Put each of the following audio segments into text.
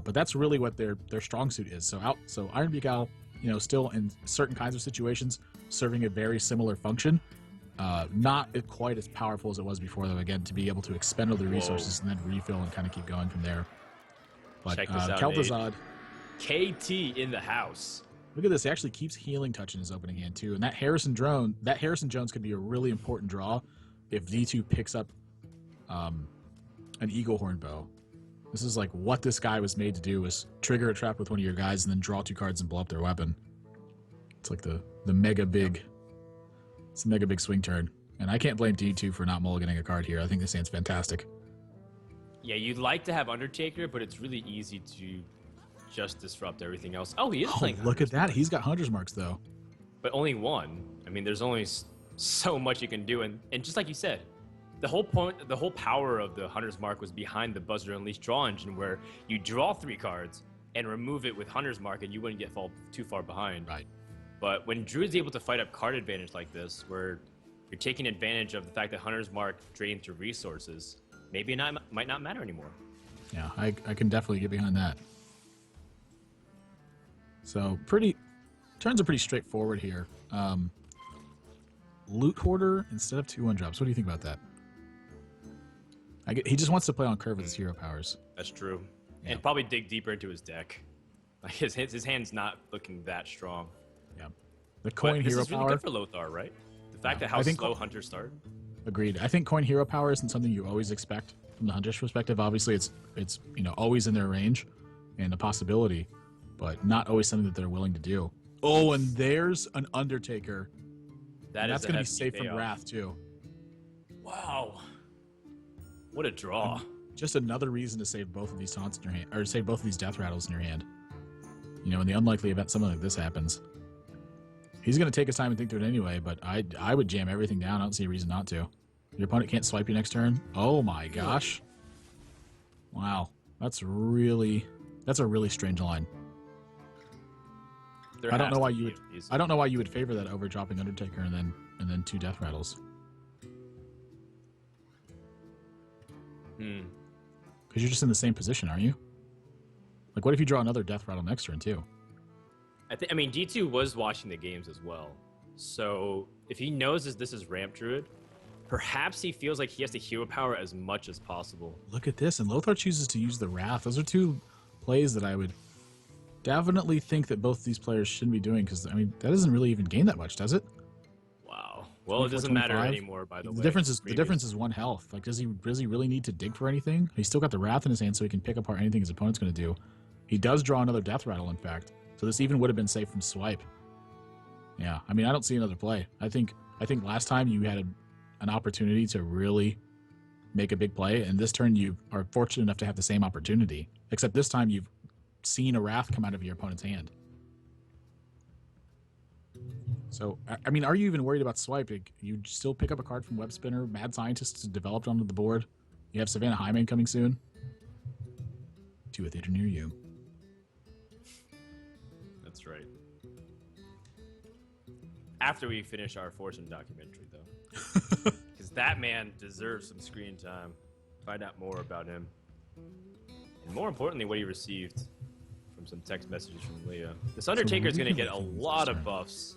But that's really what their strong suit is. So Iron Beak Owl, still in certain kinds of situations, serving a very similar function. Not quite as powerful as it was before, though. Again, to be able to expend all the resources and then refill and kind of keep going from there. But check this out, Kel'Thuzad, KT in the house. Look at this. He actually keeps healing touch in his opening hand too. And that Harrison Jones could be a really important draw if D2 picks up an Eagle Horn bow. This is like what this guy was made to do, is trigger a trap with one of your guys and then draw 2 cards and blow up their weapon. It's like the mega big. It's a mega big swing turn. And I can't blame D2 for not mulliganing a card here. I think this hand's fantastic. Yeah, you'd like to have Undertaker, but it's really easy to just disrupt everything else. Oh, he is playing look at that. Marks. He's got Hunter's Marks, though. But only one. I mean, there's only so much you can do. And just like you said, the whole power of the Hunter's Mark was behind the Buzzer Unleashed draw engine, where you draw 3 cards and remove it with Hunter's Mark, and you wouldn't get too far behind. Right. But when Drew is able to fight up card advantage like this, where you're taking advantage of the fact that Hunter's Mark drains your resources, maybe it might not matter anymore. Yeah, I can definitely get behind that. So turns are pretty straightforward here. Loot Hoarder instead of 2/1 drops. What do you think about that? He just wants to play on curve with his hero powers. That's true. Yeah. And probably dig deeper into his deck. Like his hand's not looking that strong. Yeah. The coin hero this is really power. good for Lothar, right? The fact that how slow hunters start. Agreed. I think coin hero power isn't something you always expect from the hunter's perspective. Obviously, it's always in their range and a possibility, but not always something that they're willing to do. Oh, and there's an Undertaker. That's going to be safe from Wrath too. Wow. What a draw. Just another reason to save both of these taunts in your hand, or save both of these death rattles in your hand. In the unlikely event something like this happens. He's going to take his time and think through it anyway, but I would jam everything down. I don't see a reason not to. Your opponent can't swipe you next turn. Oh my gosh. Wow. That's a really strange line. I don't know why you would favor that over dropping Undertaker and then 2 death rattles. Because you're just in the same position, aren't you? Like, what if you draw another death rattle next turn too? I mean, D2 was watching the games as well. So if he knows this is Ramp Druid, perhaps he feels like he has to hero power as much as possible. Look at this, and Lothar chooses to use the Wrath. Those are 2 plays that I would definitely think that both these players shouldn't be doing, because, I mean, that doesn't really even gain that much, does it? Wow. Well, it doesn't matter anymore, by the way. The difference is 1 health. Like, does he really need to dig for anything? He's still got the Wrath in his hand, so he can pick apart anything his opponent's going to do. He does draw another death rattle, in fact. So this even would have been safe from swipe. Yeah, I mean, I don't see another play. I think last time you had an opportunity to really make a big play, and this turn you are fortunate enough to have the same opportunity. Except this time you've seen a Wrath come out of your opponent's hand. So, I mean, are you even worried about swipe? You still pick up a card from Web Spinner, Mad Scientist developed onto the board. You have Savannah Highmane coming soon. To a theater near you. That's right. After we finish our Fortune documentary, though. Because that man deserves some screen time. Find out more about him. And more importantly, what he received from some text messages from Leah. This Undertaker is going to get a lot of buffs.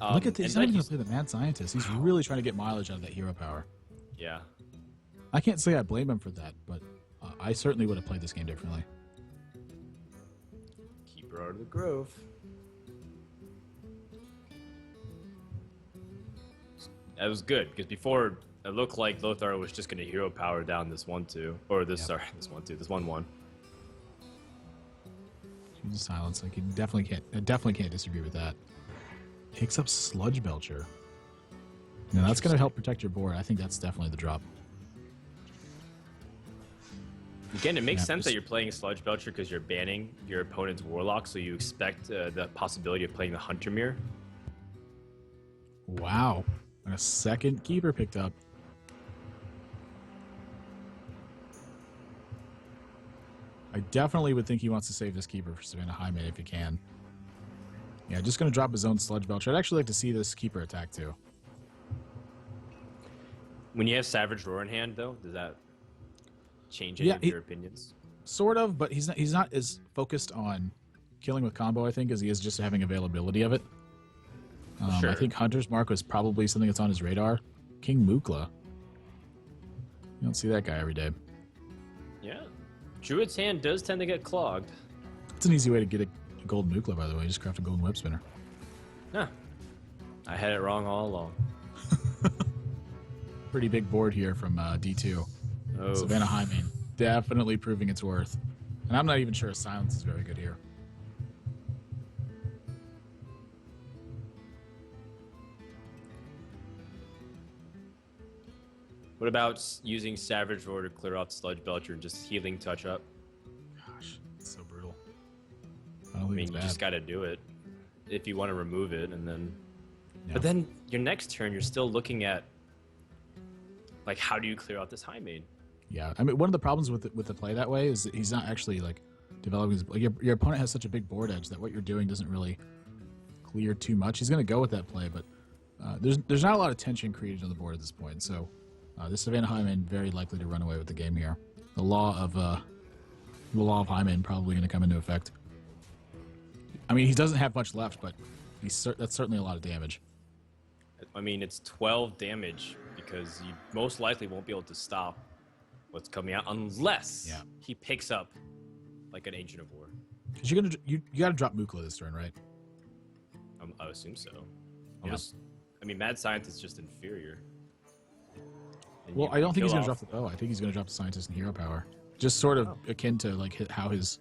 Look at this. He's not even going to play the Mad Scientist. He's really trying to get mileage out of that hero power. Yeah. I can't say I blame him for that, but I certainly would have played this game differently. Keeper out of the Grove. That was good, because before it looked like Lothar was just going to hero power down this 1/2. Or this, sorry, this 1/2, this 1/1. Choose silence. I definitely can't disagree with that. Picks up Sludge Belcher. Now that's going to help protect your board. I think that's definitely the drop. Again, it makes sense that you're playing Sludge Belcher because you're banning your opponent's Warlock, so you expect the possibility of playing the Hunter Mirror. Wow. And a second keeper picked up. I definitely would think he wants to save this keeper for Savannah Highmane if he can. Yeah, just going to drop his own Sludge Belcher. I'd actually like to see this keeper attack too. When you have Savage Roar in hand, though, does that change any of your opinions? Sort of, but he's not as focused on killing with combo, I think, as he is just having availability of it. Sure. I think Hunter's Mark was probably something that's on his radar. King Mukla. You don't see that guy every day. Yeah. Druid's hand does tend to get clogged. It's an easy way to get a golden Mukla, by the way. Just craft a golden web spinner. Huh. I had it wrong all along. Pretty big board here from D2. Oh. Savannah Hyman definitely proving its worth. And I'm not even sure silence is very good here. What about using Savage Roar to clear off Sludge Belcher and just healing touch up? Gosh, it's so brutal. I don't think I mean, it's you bad. just got to do it if you want to remove it, and then. Yeah. But then your next turn, you're still looking at like how do you clear out this high main? Yeah, I mean, one of the problems with the play that way is that he's not actually like developing his. Like, your opponent has such a big board edge that what you're doing doesn't really clear too much. He's going to go with that play, but there's not a lot of tension created on the board at this point. So this Savannah Hyman very likely to run away with the game here. The law of Hyman probably going to come into effect. I mean, he doesn't have much left, but that's certainly a lot of damage. I mean, it's 12 damage because you most likely won't be able to stop what's coming out unless he picks up like an Ancient of War. Because you got to drop Mukla this turn, right? I assume so. Yeah. I mean, Mad Scientist is just inferior. And Well, you I don't think he's kill going to off- drop the bow. I think he's going to drop the Scientist and Hero Power. Just sort of akin to like how his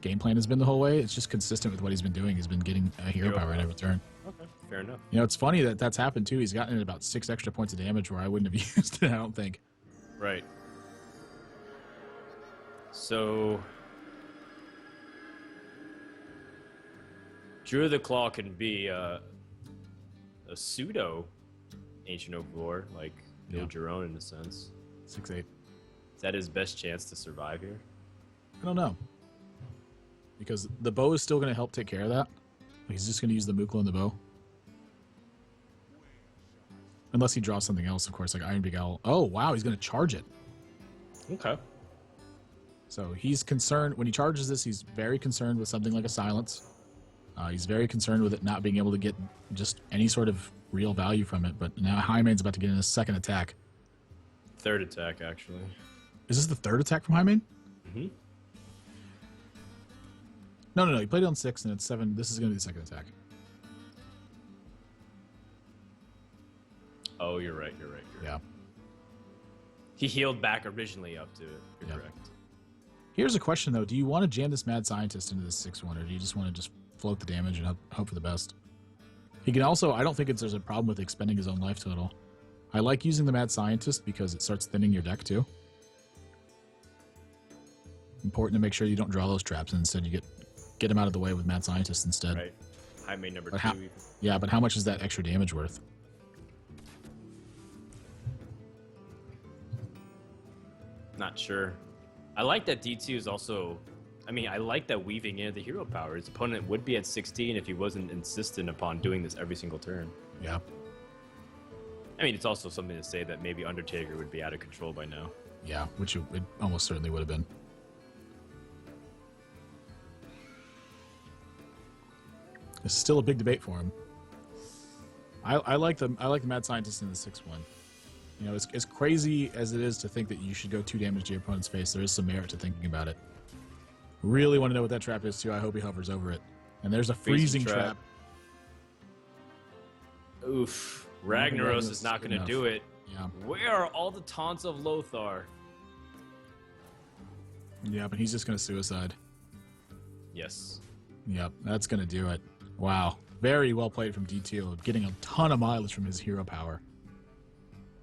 game plan has been the whole way. It's just consistent with what he's been doing. He's been getting a Hero Power in every turn. Okay, fair enough. You know, it's funny that that's happened too. He's gotten about 6 extra points of damage where I wouldn't have used it, I don't think. Right. So, Drew the Claw can be a pseudo Ancient of War, like build your own in a sense. 6-8. Is that his best chance to survive here? I don't know. Because the bow is still going to help take care of that. He's just going to use the Mukla and the bow. Unless he draws something else, of course, like Iron Big Owl. Oh, wow, he's going to charge it. Okay. So he's concerned, when he charges this, he's very concerned with something like a silence. He's very concerned with it not being able to get just any sort of real value from it. But now Hyman's about to get in his second attack. Third attack, actually. Is this the third attack from Hyman? Mm-hmm. No. He played it on 6 and it's 7. This is going to be the second attack. Oh, you're right. Yeah. He healed back originally up to it. You're correct. Here's a question, though. Do you want to jam this Mad Scientist into this 6-1, or do you just want to just float the damage and hope for the best? He can also, I don't think there's a problem with expending his own life total. I like using the Mad Scientist because it starts thinning your deck, too. Important to make sure you don't draw those traps, and instead you get him out of the way with Mad Scientist instead. Right. High main number But 2. yeah, but how much is that extra damage worth? Not sure. I like that D2 is also... I mean, I like that weaving in the hero power. His opponent would be at 16 if he wasn't insistent upon doing this every single turn. Yeah. I mean, it's also something to say that maybe Undertaker would be out of control by now. Yeah, which it almost certainly would have been. This is still a big debate for him. I like the Mad Scientist in the 6-1. You know, as crazy as it is to think that you should go 2 damage to your opponent's face, there is some merit to thinking about it. Really want to know what that trap is too. I hope he hovers over it. And there's a freezing trap. Oof. Ragnaros is not going to do it. Yeah. Where are all the taunts of Lothar? Yeah, but he's just going to suicide. Yes. Yep, that's going to do it. Wow. Very well played from DTwo, getting a ton of mileage from his hero power.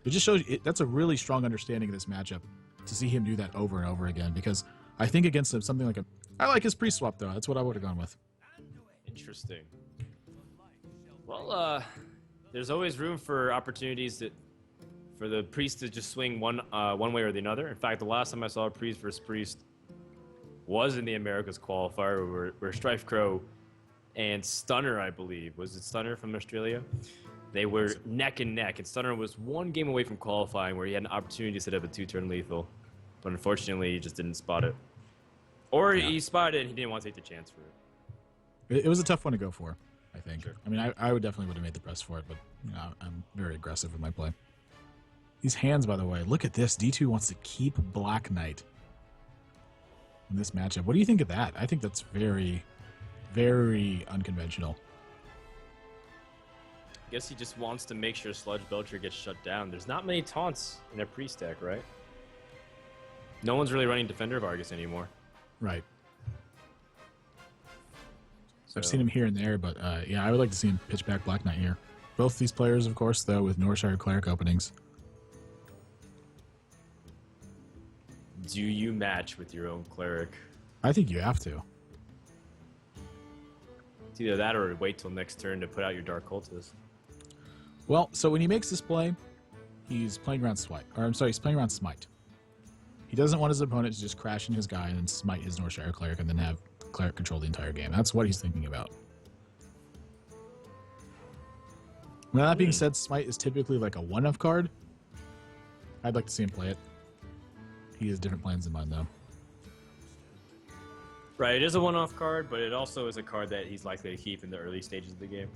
It just shows that's a really strong understanding of this matchup to see him do that over and over again, because I think against something like I like his pre-swap, though. That's what I would have gone with. Interesting. Well, there's always room for opportunities for the priest to just swing one way or the other. In fact, the last time I saw a priest versus priest was in the Americas qualifier where Strife Crow and Stunner, I believe, was it Stunner from Australia? They were neck and neck, and Stunner was one game away from qualifying where he had an opportunity to set up a 2-turn lethal, but unfortunately he just didn't spot it. Or Yeah. he spotted it and he didn't want to take the chance for it. It was a tough one to go for, I think. Sure. I mean, I would definitely would have made the press for it, but you know, I'm very aggressive with my play. These hands, by the way, look at this. D2 wants to keep Black Knight in this matchup. What do you think of that? I think that's very, very unconventional. I guess he just wants to make sure Sludge Belcher gets shut down. There's not many taunts in a pre-stack, right? No one's really running Defender of Argus anymore. Right. So I've seen him here and there, but yeah, I would like to see him pitch back Black Knight here. Both these players, of course, though, with Northshire Cleric openings. do you match with your own Cleric? I think you have to. It's either that or wait till next turn to put out your Dark Cultist. Well, so when he makes this play, he's playing around Swipe. Or I'm sorry, he's playing around Smite. He doesn't want his opponent to just crash in his guy and then smite his Northshire Cleric and then have Cleric control the entire game. That's what he's thinking about. Now, that being said, Smite is typically like a one-off card. I'd like to see him play it. He has different plans in mind, though. Right, it is a one-off card, but it also is a card that he's likely to keep in the early stages of the game.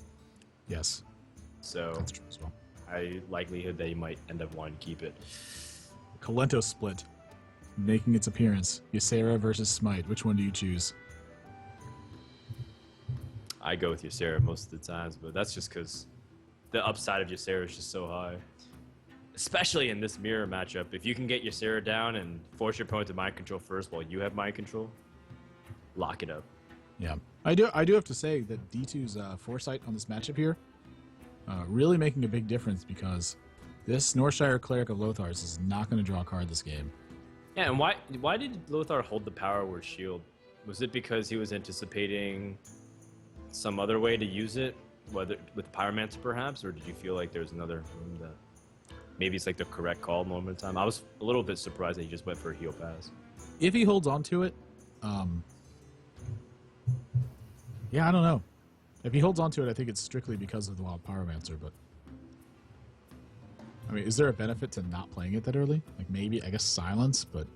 Yes, So, that's true as well. high likelihood that he might end up wanting to keep it. Kalento split, making its appearance. Ysera versus Smite. Which one do you choose? I go with Ysera most of the times, but that's just because the upside of Ysera is just so high. Especially in this mirror matchup. If you can get Ysera down and force your opponent to mind control first while you have mind control, lock it up. Yeah, I do have to say that D2's foresight on this matchup here really making a big difference because this Northshire Cleric of Lothar's is not going to draw a card this game. Yeah, and why did Lothar hold the Power Word Shield? Was it because he was anticipating some other way to use it, whether with Pyromancer perhaps, or did you feel like there's another room that maybe it's like the correct call moment in time? I was a little bit surprised that he just went for a heal pass. If he holds on to it, yeah, I don't know. If he holds on to it, I think it's strictly because of the Wild Pyromancer, but I mean, is there a benefit to not playing it that early? Like maybe, I guess, silence, but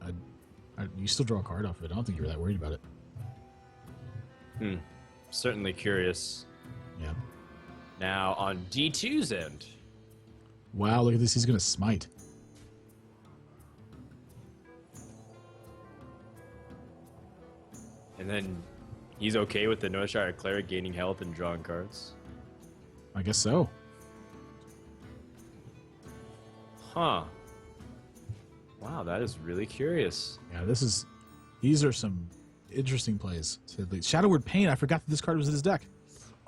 you still draw a card off of it. I don't think you were that worried about it. Certainly curious. Yeah. Now on D2's end, Wow, look at this. He's going to smite. and then he's okay with the Northshire Cleric gaining health and drawing cards. I guess so. Huh. Wow, that is really curious. Yeah, these are some interesting plays. Shadow Word Pain, I forgot that this card was in his deck.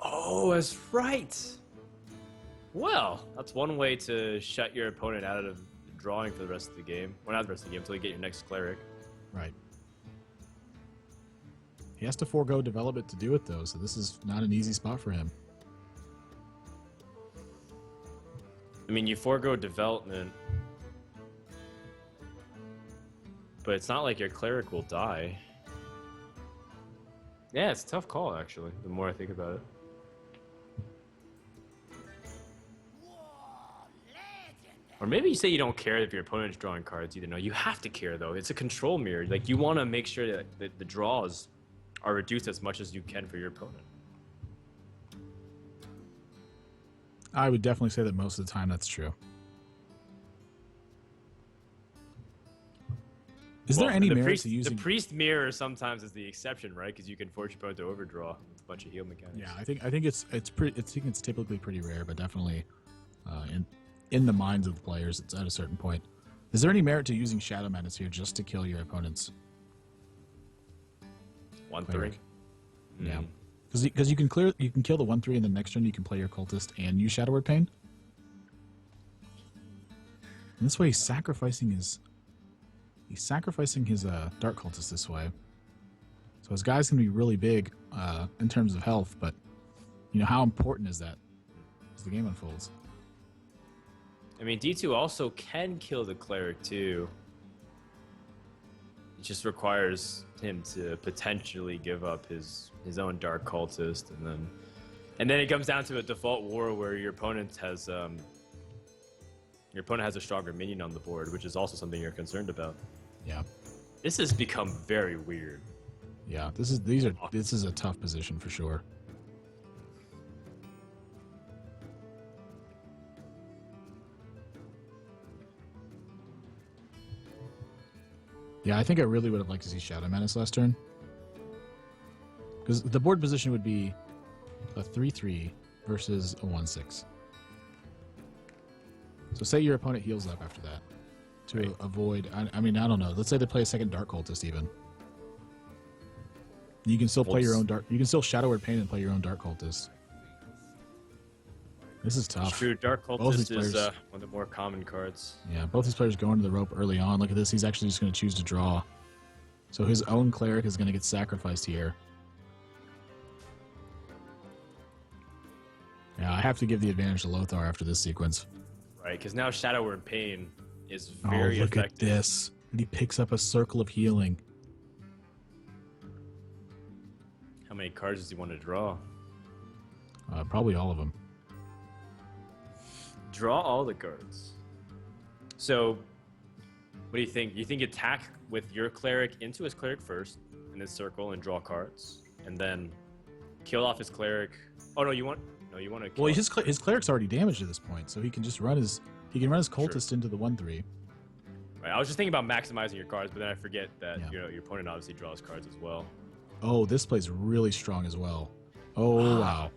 Oh, that's right. Well, that's one way to shut your opponent out of drawing for the rest of the game. Well, not the rest of the game, until you get your next Cleric. Right. He has to forego development to do it, though, so this is not an easy spot for him. I mean, you forego development, but it's not like your Cleric will die. Yeah, it's a tough call, actually, the more I think about it. Or maybe you say you don't care if your opponent's drawing cards either. No, you have to care, though. It's a control mirror. Like, you want to make sure that the draws are reduced as much as you can for your opponent. I would definitely say that most of the time that's true. Is there any merit to using... The Priest mirror sometimes is the exception, right? Because you can force your opponent to overdraw with a bunch of heal mechanics. Yeah, I think it's typically pretty rare, but definitely in the minds of the players, it's at a certain point. Is there any merit to using Shadow Madness here just to kill your opponents? 1/3. Yeah, because you can kill the 1/3, and the next turn you can play your Cultist and use Shadow Word Pain. And this way, he's sacrificing his Dark Cultist this way. So his guy's gonna be really big in terms of health, but you know how important is that as the game unfolds? I mean, D2 also can kill the Cleric, too. It just requires him to potentially give up his own Dark Cultist, and then it comes down to a default war where your opponent has a stronger minion on the board, which is also something you're concerned about. Yeah. This has become very weird. Yeah, this is a tough position for sure. Yeah, I think I really would have liked to see Shadow Menace last turn. Because the board position would be a 3-3 versus a 1-6. So say your opponent heals up after that to avoid... I mean, I don't know. Let's say they play a second Dark Cultist even. You can still play your own Dark... You can still Shadow Word Pain and play your own Dark Cultist. This is tough. It's true. Dark Cultist is one of the more common cards. Yeah, both these players go into the rope early on. Look at this. He's actually just going to choose to draw. So his own Cleric is going to get sacrificed here. Yeah, I have to give the advantage to Lothar after this sequence. Right, because now Shadow Word Pain is very look effective. At this. And he picks up a Circle of Healing. How many cards does he want to draw? Probably all of them. Draw all the cards. So, what do you think? You think attack with your Cleric into his Cleric first, and then circle and draw cards, and then kill off his Cleric? Oh no, you want to. Well, his Cleric's already damaged at this point, so he can just run his Cultist into the 1-3. Right. I was just thinking about maximizing your cards, but then I forget that your opponent obviously draws cards as well. Oh, this play's really strong as well. Oh wow!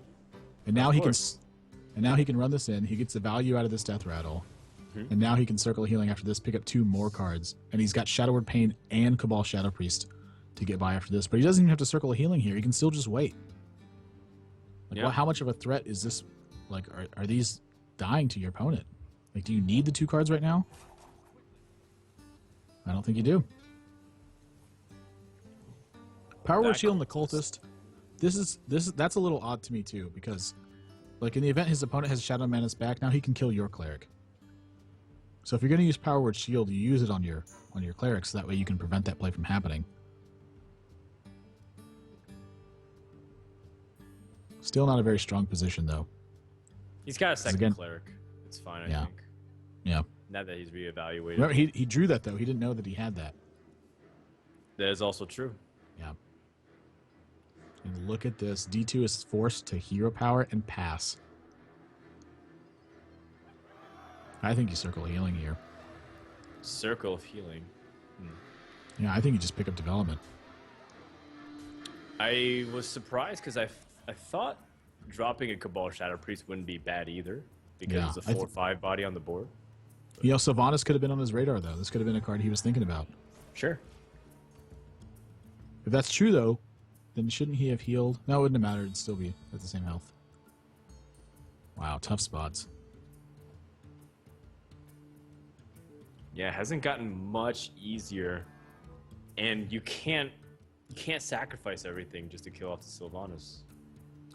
And now he can run this in. He gets the value out of this Death Rattle, and now he can Circle of Healing after this. Pick up 2 more cards, and he's got Shadow Word Pain and Cabal Shadow Priest to get by after this. But he doesn't even have to Circle of Healing here. He can still just wait. Like, well, how much of a threat is this? Like, are these dying to your opponent? Like, do you need the 2 cards right now? I don't think you do. Power Word Shield and the Cultist. That's a little odd to me too, because like in the event his opponent has Shadow Menace back, now he can kill your Cleric. So if you're going to use Power Word Shield, you use it on your Cleric, so that way you can prevent that play from happening. Still not a very strong position though. He's got a second Cleric. It's fine, I think. Yeah. Now that he's reevaluated. Remember, he drew that though. He didn't know that he had that. That is also true. Yeah. And look at this. D2 is forced to Hero Power and pass. I think you Circle of Healing here. Circle of Healing. Yeah, I think you just pick up Development. I was surprised because I thought dropping a Cabal Shadow Priest wouldn't be bad either, because it's a 4/5 body on the board. You know, Sylvanas could have been on his radar though. This could have been a card he was thinking about. Sure. If that's true though, then shouldn't he have healed? No, it wouldn't have mattered. It'd still be at the same health. Wow, tough spots. Yeah, it hasn't gotten much easier, and you can't sacrifice everything just to kill off the Sylvanas.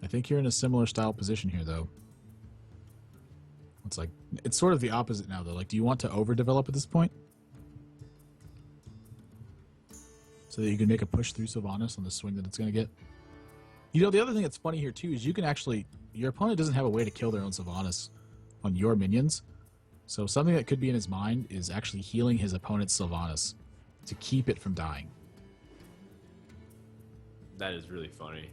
I think you're in a similar style position here though. It's sort of the opposite now though. Like, do you want to overdevelop at this point? So that you can make a push through Sylvanas on the swing that it's going to get. You know, the other thing that's funny here too is you can actually, your opponent doesn't have a way to kill their own Sylvanas on your minions. So something that could be in his mind is actually healing his opponent's Sylvanas to keep it from dying. That is really funny.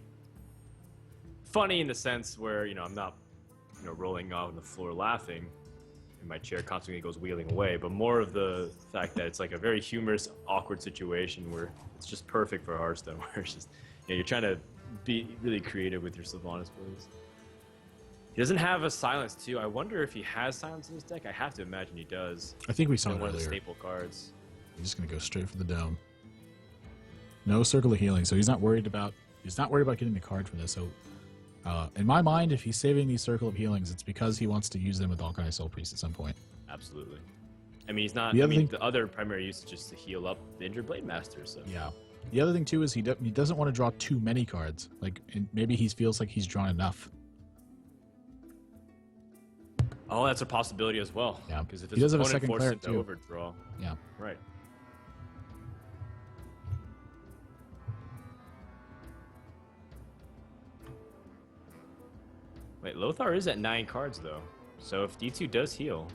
Funny in the sense where, I'm not, rolling on the floor laughing, and my chair constantly goes wheeling away, but more of the fact that it's like a very humorous, awkward situation where it's just perfect for Hearthstone, where it's just, you're trying to be really creative with your Sylvanas plays. He doesn't have a Silence too. I wonder if he has Silence in his deck. I have to imagine he does. I think we saw it one earlier. Of the staple cards. He's just going to go straight for the dome. No Circle of Healing, so he's not worried about getting the card for this. So in my mind, if he's saving these Circle of Healings, it's because he wants to use them with Alkali Soul Priest at some point. Absolutely. I mean, he's not. The other primary use is just to heal up the injured Blade Master. So yeah. The other thing too is he doesn't want to draw too many cards. Like, maybe he feels like he's drawn enough. Oh, that's a possibility as well. Yeah, because if his opponent forces him to overdraw. Yeah. Right. Wait, Lothar is at 9 cards though. So if D2 does heal.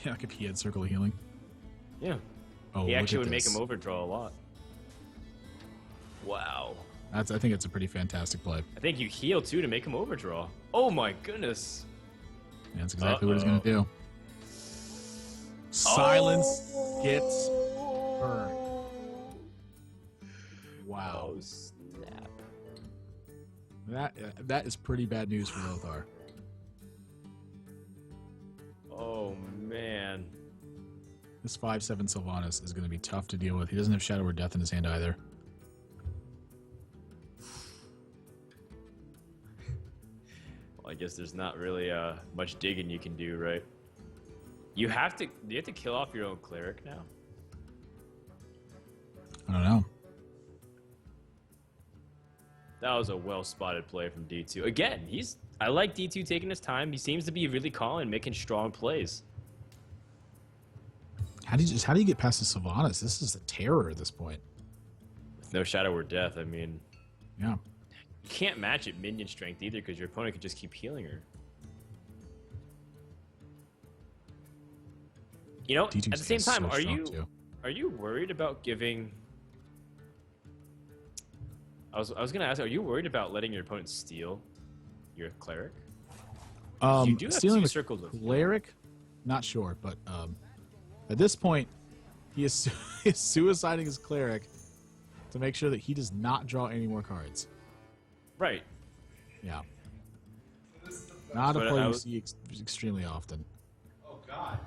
Yeah, like if he had Circle of Healing. Yeah. Oh, he actually would make him overdraw a lot. Wow. I think it's a pretty fantastic play. I think you heal too to make him overdraw. Oh my goodness. Yeah, that's exactly what he's going to do. Silence gets burned. Wow. Oh, snap. That is pretty bad news for Lothar. Oh, man. This 5/7 Sylvanas is going to be tough to deal with. He doesn't have Shadow or Death in his hand either. Well, I guess there's not really much digging you can do, right? Do you have to kill off your own cleric now? I don't know. That was a well-spotted play from D2. Again, I like D2 taking his time. He seems to be really calm, making strong plays. How do you get past the Sylvanas? This is a terror at this point. With no Shadow or Death, I mean... Yeah. You can't match it minion strength either because your opponent could just keep healing her. You know, D2's at the same time, so strong, are you worried about giving... I was going to ask, are you worried about letting your opponent steal your cleric? You do have stealing two the circles of cleric? Not sure, but at this point, he is suiciding his cleric to make sure that he does not draw any more cards. Right. Yeah. Not a But play you see extremely often. Oh, God.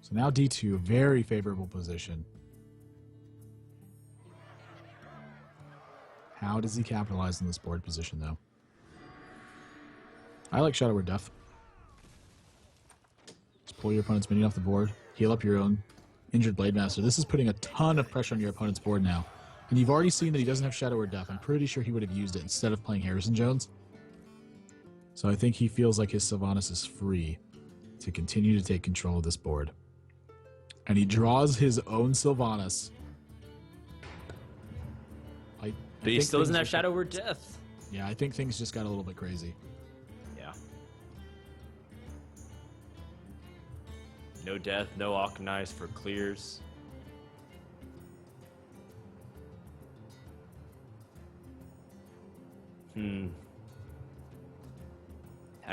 So now D2, very favorable position. How does he capitalize on this board position, though? I like Shadow or Death. Just pull your opponent's minion off the board. Heal up your own injured Blade Master. This is putting a ton of pressure on your opponent's board now. And you've already seen that he doesn't have Shadow or Death. I'm pretty sure he would have used it instead of playing Harrison Jones. So I think he feels like his Sylvanas is free to continue to take control of this board. And he draws his own Sylvanas. But he still doesn't have Shadow or Death. Yeah, I think things just got a little bit crazy. Yeah. No Death, no Alchemize for clears. How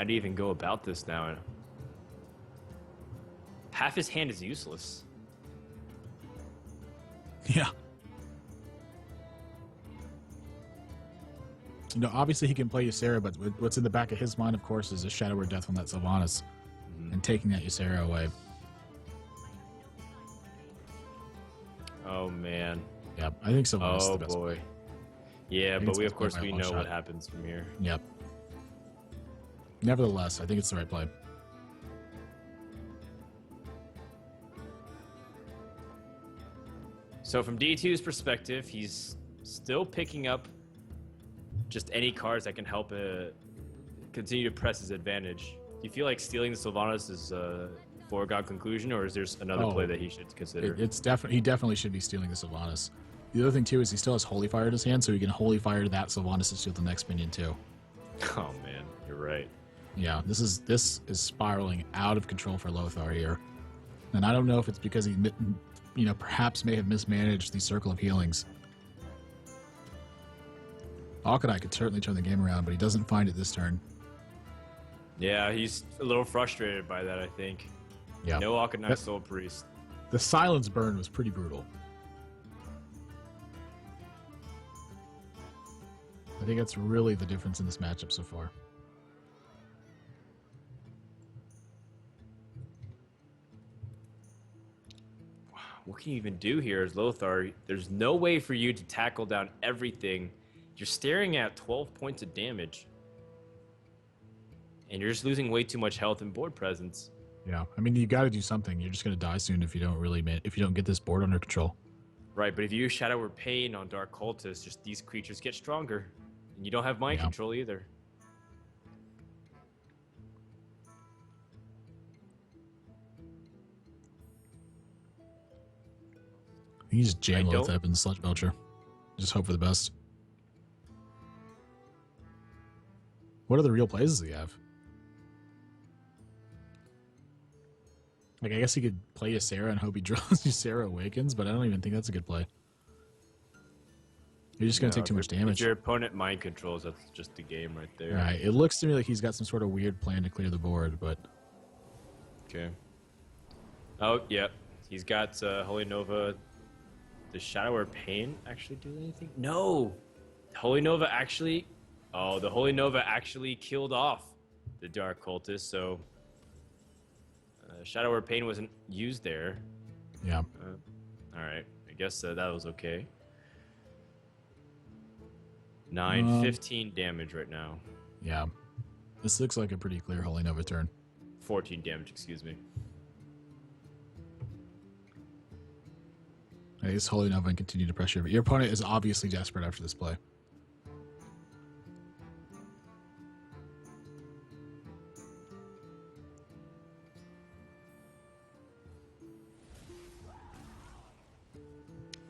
do you even go about this now? Half his hand is useless. Yeah. You know, obviously he can play Ysera, but what's in the back of his mind, of course, is a Shadow or Death on that Sylvanas and taking that Ysera away. Oh, man. Yeah, I think Sylvanas is Oh, the best. boy. Yeah, but it's of course, by a we long know shot. what happens from here. Yep. Nevertheless, I think it's the right play. So from D2's perspective, he's still picking up just any cards that can help continue to press his advantage. Do you feel like stealing the Sylvanas is a foregone conclusion, or is there another play that he should consider? He definitely should be stealing the Sylvanas. The other thing too is he still has Holy Fire in his hand, so he can Holy Fire that Sylvanas to steal the next minion too. Oh man, you're right. Yeah, this is spiraling out of control for Lothar here, and I don't know if it's because he, perhaps may have mismanaged the Circle of Healings. Alkadai could certainly turn the game around, but he doesn't find it this turn. Yeah, he's a little frustrated by that, I think. Yeah. No Alchemized Soul Priest. The silence burn was pretty brutal. I think that's really the difference in this matchup so far. What can you even do here as Lothar? There's no way for you to tackle down everything. You're staring at 12 points of damage. And you're just losing way too much health and board presence. Yeah, I mean, you got to do something. You're just going to die soon if you don't get this board under control. Right, but if you use Shadow or Pain on Dark Cultists, just these creatures get stronger. And you don't have mind control either. You just jam Lothar up in the Sludge Belcher. Just hope for the best. What are the real plays does he have? Like, I guess he could play Ysera and hope he draws Ysera Awakens, but I don't even think that's a good play. You're just going to take too much damage. If your opponent mind controls, that's just the game right there. All right. It looks to me like he's got some sort of weird plan to clear the board, but... Okay. Oh, yeah. He's got Holy Nova. Does Shadow or Pain actually do anything? No! Holy Nova actually... Oh, the Holy Nova actually killed off the Dark Cultist, so... Shadow or Pain wasn't used there. Yeah. Alright. I guess that was okay. 15 damage right now. Yeah. This looks like a pretty clear Holy Nova turn. 14 damage, excuse me. I guess Holy Nova and continue to pressure, but your opponent is obviously desperate after this play.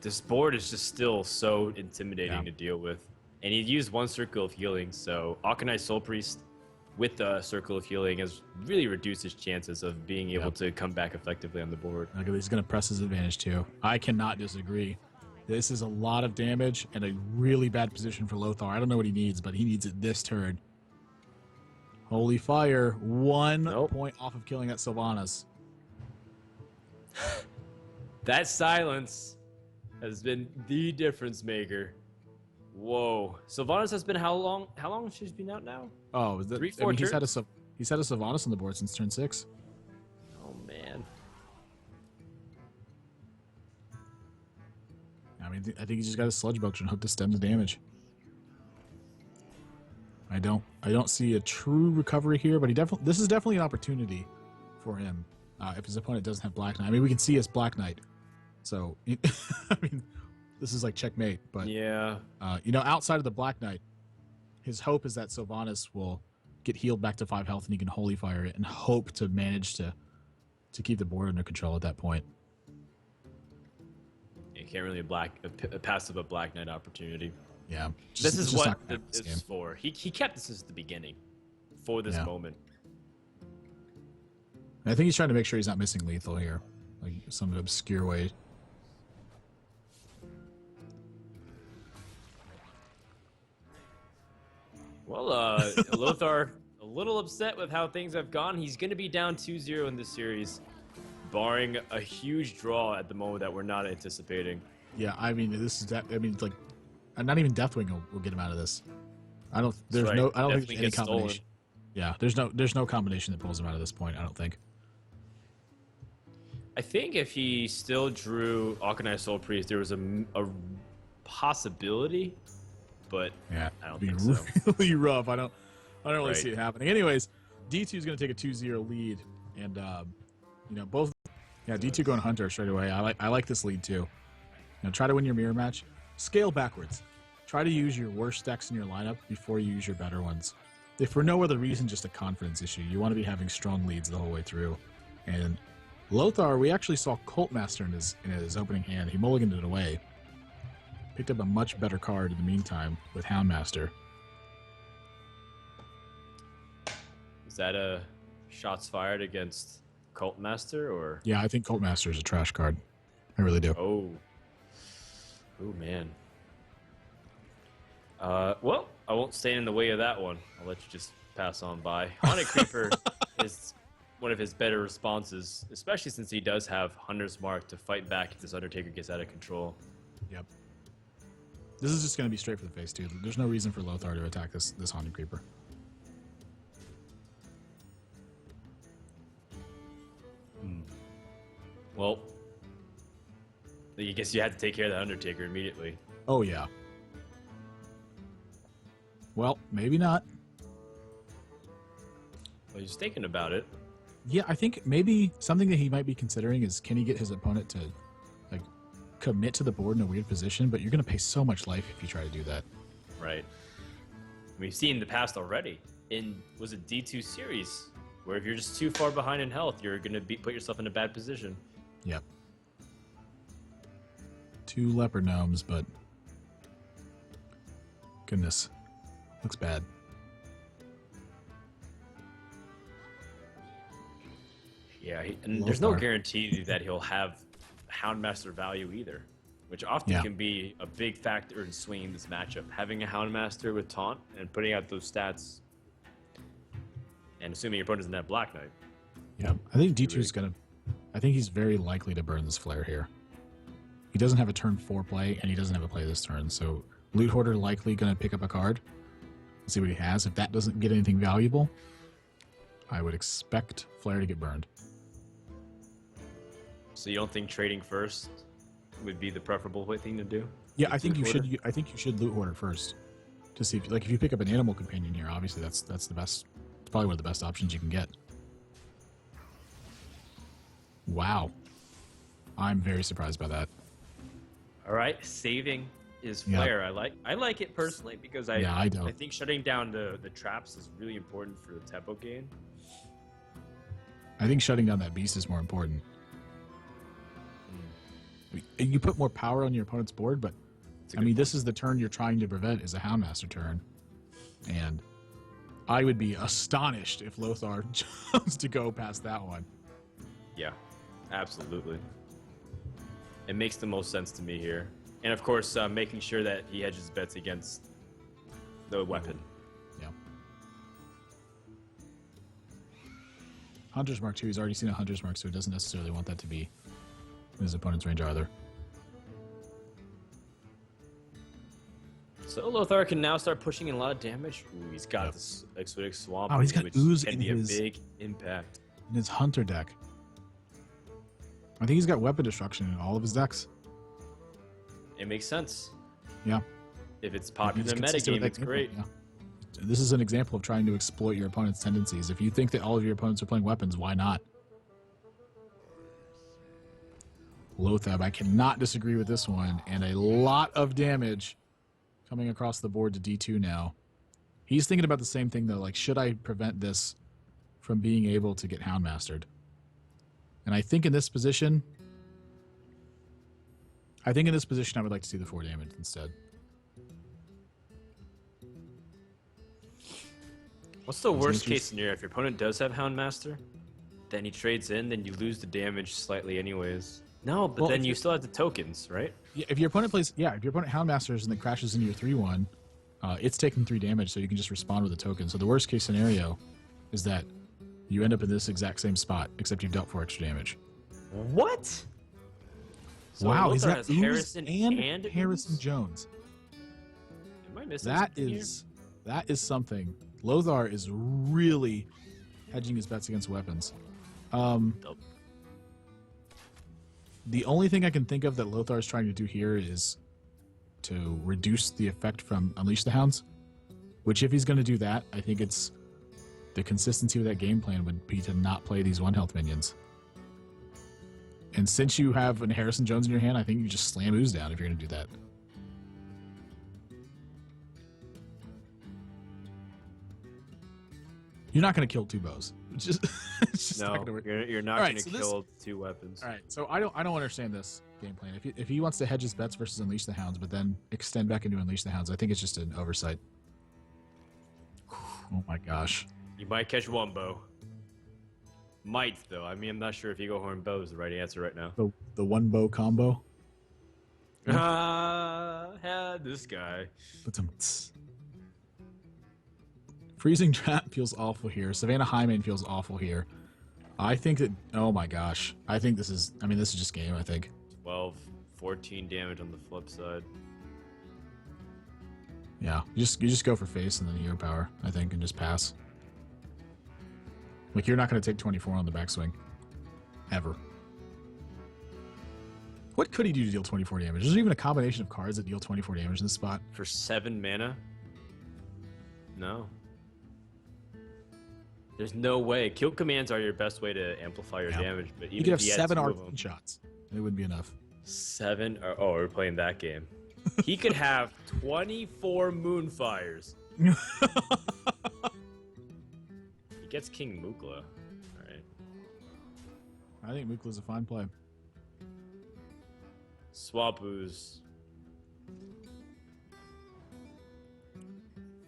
This board is just still so intimidating to deal with. And he used one Circle of Healing, so Akanai Soul Priest with the Circle of Healing has really reduced his chances of being able to come back effectively on the board. Okay, he's going to press his advantage too. I cannot disagree. This is a lot of damage and a really bad position for Lothar. I don't know what he needs, but he needs it this turn. Holy Fire, 1 point off of killing that Sylvanas. That silence has been the difference maker. Whoa. Sylvanas has been how long? How long she's been out now? Oh, is that, 3-4 I mean, turns? he's had a Sylvanas on the board since turn 6. Oh, man. I mean, I think he's just got a Sludge Belcher and hope to stem the damage. I don't see a true recovery here, but this is definitely an opportunity for him if his opponent doesn't have Black Knight. I mean, we can see his Black Knight, so I mean, this is like checkmate. But yeah, outside of the Black Knight, his hope is that Sylvanas will get healed back to 5 health and he can Holy Fire it and hope to manage to keep the board under control at that point. You can't really pass up a Black Knight opportunity. Yeah, this is what this is for. He kept this as the beginning for this moment. I think he's trying to make sure he's not missing lethal here, like some obscure way. Well, Lothar, a little upset with how things have gone. He's going to be down 2-0 in this series, barring a huge draw at the moment that we're not anticipating. Yeah, I mean, like, not even Deathwing will get him out of this. I don't think there's any combination. Stolen. Yeah, there's no combination that pulls him out of this point, I don't think. I think if he still drew Akanai Soul Priest, there was a possibility, but yeah, I don't think so. Really rough. I don't really see it happening. Anyways, D2 is going to take a 2-0 lead, and both. Yeah, D2 going Hunter straight away. I like this lead too. Try to win your mirror match. Scale backwards. Try to use your worst decks in your lineup before you use your better ones. If for no other reason, just a confidence issue, you want to be having strong leads the whole way through. And Lothar, we actually saw Cult Master in his opening hand. He mulliganed it away. Picked up a much better card in the meantime with Houndmaster. Is that a shots fired against Cult Master, or? Yeah, I think Cult Master is a trash card. I really do. Oh man. Well, I won't stand in the way of that one. I'll let you just pass on by. Haunted Creeper is one of his better responses, especially since he does have Hunter's Mark to fight back if this Undertaker gets out of control. Yep. This is just going to be straight for the face, too. There's no reason for Lothar to attack this Haunted Creeper. Well, I guess you had to take care of the Undertaker immediately. Oh, yeah. Well, maybe not. Well, he's thinking about it. Yeah, I think maybe something that he might be considering is, can he get his opponent to commit to the board in a weird position? But you're going to pay so much life if you try to do that. Right. We've seen in the past already. Was it D2 series, where if you're just too far behind in health, you're going to put yourself in a bad position. Yep. 2 leopard gnomes, but goodness, looks bad. Yeah, Right, and there's no guarantee that he'll have Houndmaster value either, which often can be a big factor in swinging this matchup. Having a Houndmaster with taunt and putting out those stats, and assuming your opponent doesn't have Black Knight. Yeah, I think D2's gonna. I think he's very likely to burn this flare here. He doesn't have a turn 4 play, and he doesn't have a play this turn, so Loot Hoarder likely gonna pick up a card. See what he has. If that doesn't get anything valuable, I would expect flare to get burned. So you don't think trading first would be the preferable thing to do? Yeah, I think you should. I think you should Loot Hoarder first to see if, like, if you pick up an Animal Companion here. Obviously, that's the best. It's probably one of the best options you can get. Wow, I'm very surprised by that. All right, saving is flare. Yeah. I like it personally because I think shutting down the traps is really important for the tempo gain. I think shutting down that beast is more important. You put more power on your opponent's board, but I mean, this is the turn you're trying to prevent is a Houndmaster turn. And I would be astonished if Lothar chose to go past that one. Yeah, absolutely. It makes the most sense to me here. And of course, making sure that he hedges bets against the weapon. Yeah. Hunter's Mark 2, he's already seen a Hunter's Mark, so he doesn't necessarily want that to be in his opponent's range either. So Lothar can now start pushing in a lot of damage. Ooh, he's got this Exotic Swamp. Oh, he's got Ooze can be a big impact. In his Hunter deck. I think he's got Weapon Destruction in all of his decks. It makes sense. Yeah. If it's popular in metagame, it's great. Yeah. This is an example of trying to exploit your opponent's tendencies. If you think that all of your opponents are playing weapons, why not? Lothar, I cannot disagree with this one. And a lot of damage coming across the board to D2 now. He's thinking about the same thing, though. Like, should I prevent this from being able to get Houndmastered? And I think in this position, I would like to see the 4 damage instead. What's the worst case scenario? If your opponent does have Houndmaster, then he trades in, then you lose the damage slightly anyways. No, but then you still have the tokens, right? Yeah, if your opponent Houndmasters and then crashes into your 3-1, it's taking 3 damage, so you can just respond with a token. So the worst case scenario is that you end up in this exact same spot, except you've dealt 4 extra damage. What? So wow, he's got Harrison and Harrison Jones. Am I missing that is something. Lothar is really hedging his bets against weapons. The only thing I can think of that Lothar is trying to do here is to reduce the effect from Unleash the Hounds, which if he's going to do that, I think it's the consistency of that game plan would be to not play these 1-health minions. And since you have an Harrison Jones in your hand, I think you just slam Ooze down if you're going to do that. You're not going to kill 2 bows. It's just no, not gonna work. You're not going to kill 2 weapons. All right, so I don't understand this game plan. If he wants to hedge his bets versus Unleash the Hounds, but then extend back into Unleash the Hounds, I think it's just an oversight. Oh my gosh. You might catch 1 bow. Might, though. I mean, I'm not sure if Eagle Horn bow is the right answer right now. The 1 bow combo? Had this guy. Freezing Trap feels awful here. Savannah Highmane feels awful here. I think that, oh my gosh. I think this is just game, I think. 12, 14 damage on the flip side. Yeah, you just go for face and then hero power, I think, and just pass. Like, you're not going to take 24 on the backswing. Ever. What could he do to deal 24 damage? Is there even a combination of cards that deal 24 damage in this spot? For 7 mana? No. There's no way. Kill commands are your best way to amplify your damage. But even you could have 7 arcane shots. It wouldn't be enough. 7? Oh, we're playing that game. He could have 24 Moonfires. He gets King Mukla. Alright. I think Mukla's a fine play. Swap Ooze.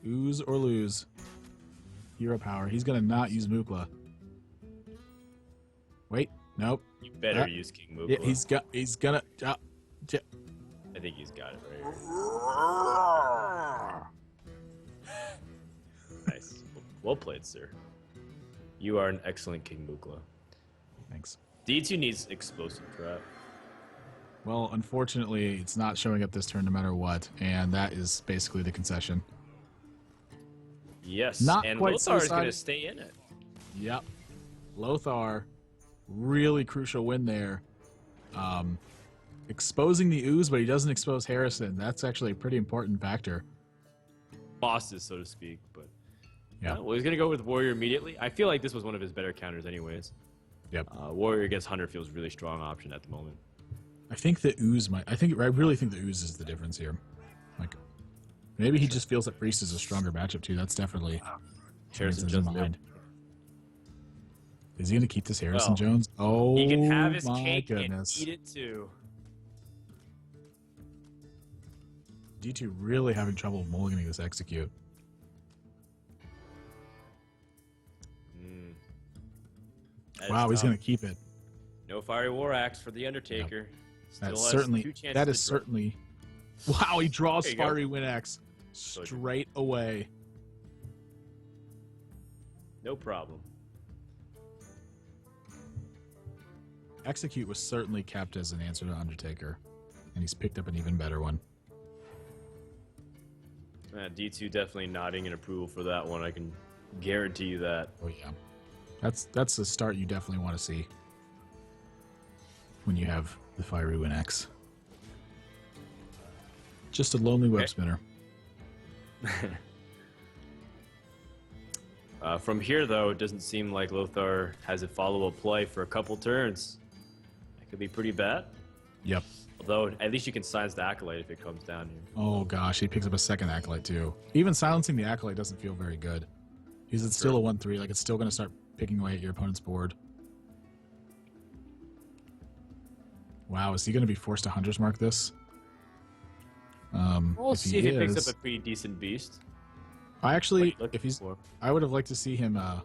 Ooze or lose. Hero power. He's going to not use Mukla. Wait. Nope. You better use King Mukla. Yeah, he's gonna. I think he's got it right here. Nice. Well played, sir. You are an excellent King Mukla. Thanks. D2 needs explosive trap. Well, unfortunately, it's not showing up this turn no matter what, and that is basically the concession. Yes, Not and quite Lothar is going to suicide. stay in it. Yep. Lothar, really crucial win there. Exposing the ooze, but he doesn't expose Harrison. That's actually a pretty important factor. Bosses, so to speak, but Yeah. well, he's going to go with Warrior immediately. I feel like this was one of his better counters anyways. Yep. Warrior against Hunter feels a really strong option at the moment. I think the ooze might. I really think the ooze is the difference here. Like, maybe he just feels that Priest is a stronger matchup too. That's definitely Harrison in Jones. mind. Is he going to keep this Harrison Well, Jones? Oh, He can have his my cake goodness. and eat it too. D2 really having trouble mulliganing this execute. Wow, he's going to keep it. No Fiery War Axe for the Undertaker. Still That's has certainly. two chances That to is draw. certainly. Wow, he draws There you go. Fiery Wind Axe straight away. No problem. Execute was certainly kept as an answer to Undertaker, and he's picked up an even better one. D2 definitely nodding in approval for that one. I can guarantee you that. Oh yeah, that's a start you definitely want to see when you have the Fiery Wind Axe. Just a lonely web spinner. From here, though, it doesn't seem like Lothar has a follow-up play for a couple turns. That could be pretty bad. Yep. Although, at least you can silence the Acolyte if it comes down here. Oh gosh, he picks up a second Acolyte too. Even silencing the Acolyte doesn't feel very good. Because it's still a 1-3, like it's still going to start picking away at your opponent's board. Wow, is he going to be forced to Hunter's Mark this? We'll see if he picks is- up a pretty decent beast. I actually, What are you if he's, looking I would have liked to see him. I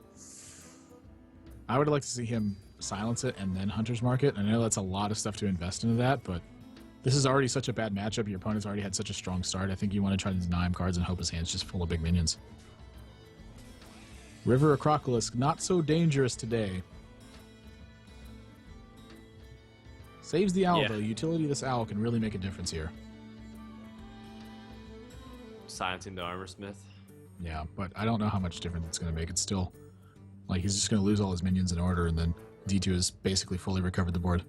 would have liked to see him silence it and then Hunter's Market. I know that's a lot of stuff to invest into that, but this is already such a bad matchup. Your opponent's already had such a strong start. I think you want to try to deny him cards and hope his hand's just full of big minions. River Acropolis, not so dangerous today. Saves the owl, Yeah. though. Utility of this owl can really make a difference here. Silencing the Armor Smith. Yeah, but I don't know how much difference it's going to make. It's still, like, he's just going to lose all his minions in order, and then D2 has basically fully recovered the board.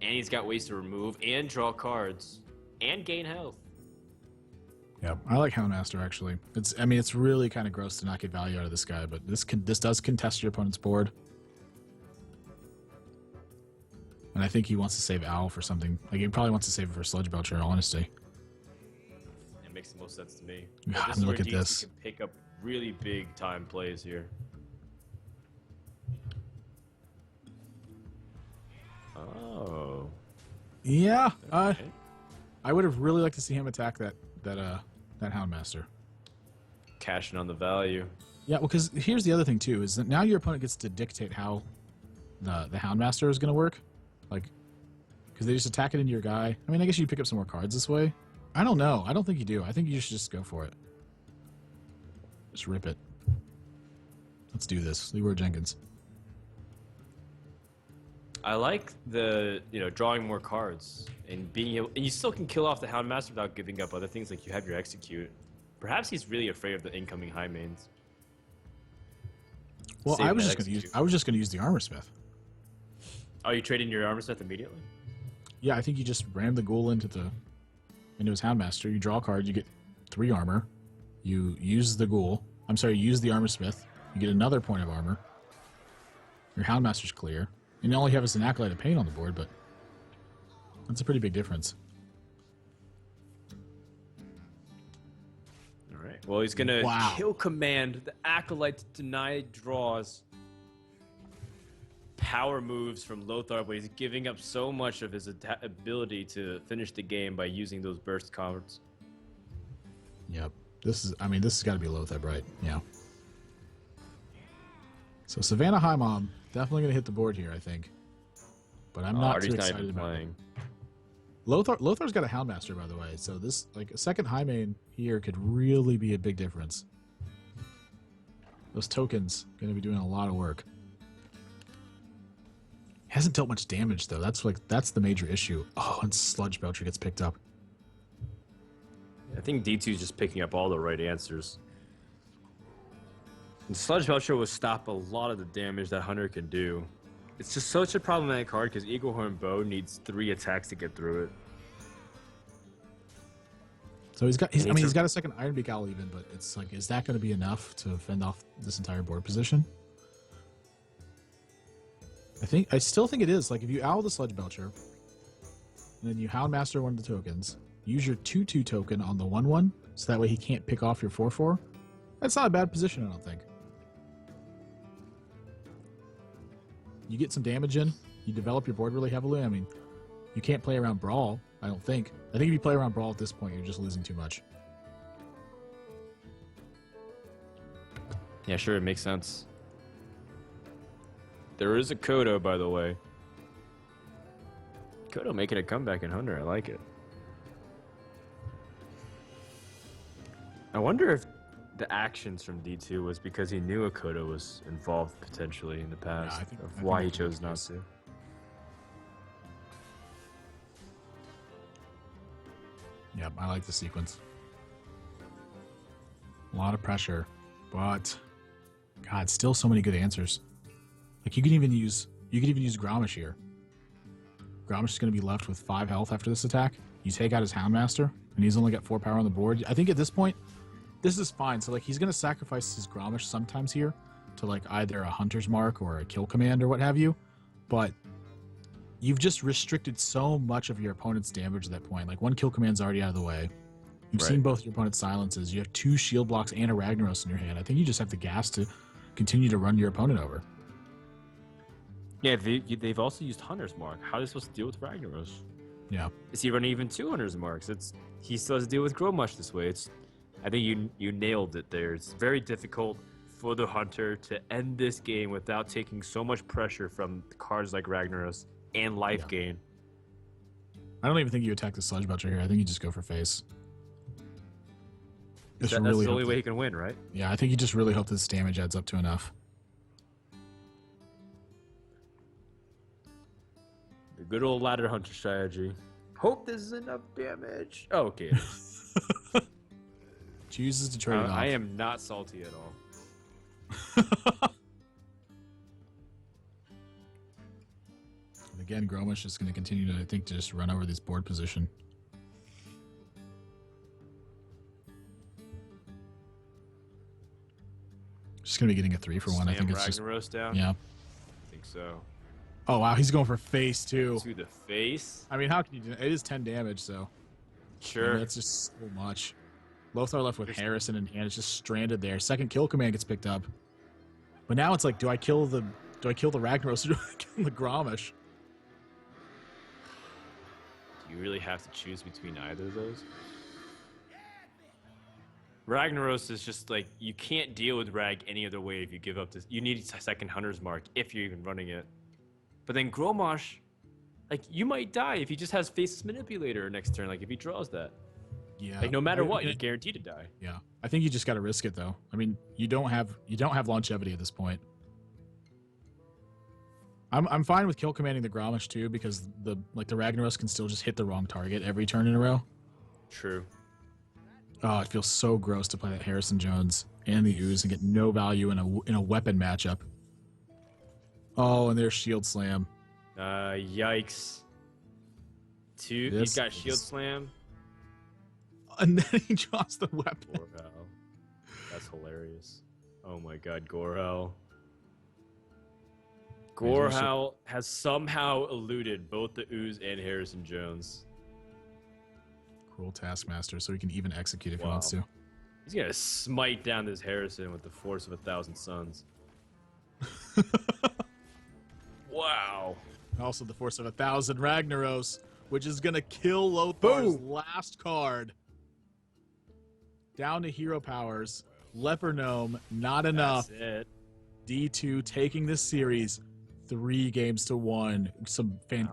And he's got ways to remove and draw cards. And gain health. Yeah, I like Houndmaster, actually. It's really kind of gross to not get value out of this guy, but this does contest your opponent's board. And I think he wants to save Owl for something. Like, he probably wants to save it for Sludge Belcher, in all honesty. It makes the most sense to me. God, But this is where look at D2 this. can pick up really big time plays here. Oh. Yeah, Okay. I would have really liked to see him attack that Houndmaster. Cashing on the value. Yeah, well, because here's the other thing, too, is that now your opponent gets to dictate how the Houndmaster is going to work. Like, because they just attack it into your guy. I mean, I guess you pick up some more cards this way. I don't know. I don't think you do. I think you should just go for it. Just rip it. Let's do this. Leroy Jenkins. I like the, drawing more cards and being able, and you still can kill off the Houndmaster without giving up other things, like you have your Execute. Perhaps he's really afraid of the incoming high mains. Well, Saving I was that just going to use. Execute. I was just going to use the Armor Smith. Oh, you trade in your Armor Smith immediately? Yeah, I think you just ram the Ghoul into his Houndmaster. You draw a card. You get 3 armor. You use the Ghoul. I'm sorry. You use the Armor Smith. You get another point of armor. Your Houndmaster's clear. And all you have is an Acolyte of Pain on the board, but that's a pretty big difference. All right. Well, he's going to Wow. kill command the Acolyte to deny draws. Power moves from Lothar, but he's giving up so much of his ability to finish the game by using those burst cards. Yep. This has got to be Lothar, right? Yeah. So Savannah High Mom Definitely going to hit the board here, I think. But I'm not too Artie's excited not even about it. playing. Lothar's got a Houndmaster, by the way, so this, like, a second high main here could really be a big difference. Those tokens going to be doing a lot of work. Hasn't dealt much damage, though. That's the major issue. Oh, and Sludge Belcher gets picked up. I think D2 is just picking up all the right answers. And Sludge Belcher will stop a lot of the damage that Hunter can do. It's just such a problematic card because Eaglehorn Bow needs 3 attacks to get through it. So he's got a second Ironbeak Owl even, but it's like, is that going to be enough to fend off this entire board position? I still think it is. Like, if you owl the Sludge Belcher, and then you Houndmaster one of the tokens, use your 2/2 token on the 1/1, so that way he can't pick off your 4/4. That's not a bad position, I don't think. You get some damage in, you develop your board really heavily. I mean, you can't play around Brawl, I don't think. I think if you play around Brawl at this point, you're just losing too much. Yeah, sure, it makes sense. There is a Kodo, by the way. Kodo making a comeback in Hunter. I like it. I wonder if the actions from D2 was because he knew a Kodo was involved potentially in the past. I think why he chose not to. Yep, I like the sequence. A lot of pressure, but God, still so many good answers. Like, you could even use Gromish here. Gromish is going to be left with 5 health after this attack. You take out his Houndmaster, and he's only got 4 power on the board. I think at this point, this is fine. So, like, he's going to sacrifice his Gromish sometimes here to, like, either a Hunter's Mark or a Kill Command or what have you. But you've just restricted so much of your opponent's damage at that point. Like, 1 Kill Command's already out of the way. You've seen both your opponent's silences. You have 2 shield blocks and a Ragnaros in your hand. I think you just have the gas to continue to run your opponent over. Yeah, they've also used Hunter's Mark. How are they supposed to deal with Ragnaros? Yeah. Is he running even 2 Hunter's Marks? He still has to deal with Gromush this way. I think you nailed it there. It's very difficult for the Hunter to end this game without taking so much pressure from cards like Ragnaros and life gain. I don't even think you attack the Sludge Belcher here. I think you just go for face. That's the only way he can win, right? Yeah, I think you just really hope this damage adds up to enough. The good old ladder hunter strategy. Hope this is enough damage. Oh, okay. Chooses to trade it off. I am not salty at all. And again, Gromish is going to continue to, I think, just run over this board position. Just going to be getting a 3 for 1. I think it's Ragnaros just down? Yeah. I think so. Oh, wow. He's going for face, too. To the face? I mean, how can you do it? It is 10 damage, so. Sure. I mean, that's just so much. Lothar left with Harrison and it's just stranded there. Second kill command gets picked up. But now it's like, do I kill the Ragnaros or do I kill the Gromish? Do you really have to choose between either of those? Ragnaros is just like, you can't deal with Rag any other way if you give up this. You need a second Hunter's Mark if you're even running it. But then Gromosh, like, you might die if he just has Faceless Manipulator next turn, like if he draws that. Yeah. Like, no matter what, you're guaranteed to die. Yeah. I think you just got to risk it, though. I mean, you don't have longevity at this point. I'm fine with kill commanding the Gromish too, because the Ragnaros can still just hit the wrong target every turn in a row. True. Oh, it feels so gross to play that Harrison Jones and the Ooze and get no value in a weapon matchup. Oh, and there's Shield Slam. Yikes. He's got Shield Slam. And then he draws the weapon. Gorhel. That's hilarious. Oh my god, Gorhel. Gorhel has somehow eluded both the Ooze and Harrison Jones. Cruel Taskmaster, so he can even execute if he wants to. He's gonna smite down this Harrison with the force of 1,000 suns. Wow. Also the force of 1,000 Ragnaros, which is gonna kill Lothar's last card. Down to hero powers. Leper Gnome, not enough. That's it. D2 taking this series 3 games to 1. Some fantastic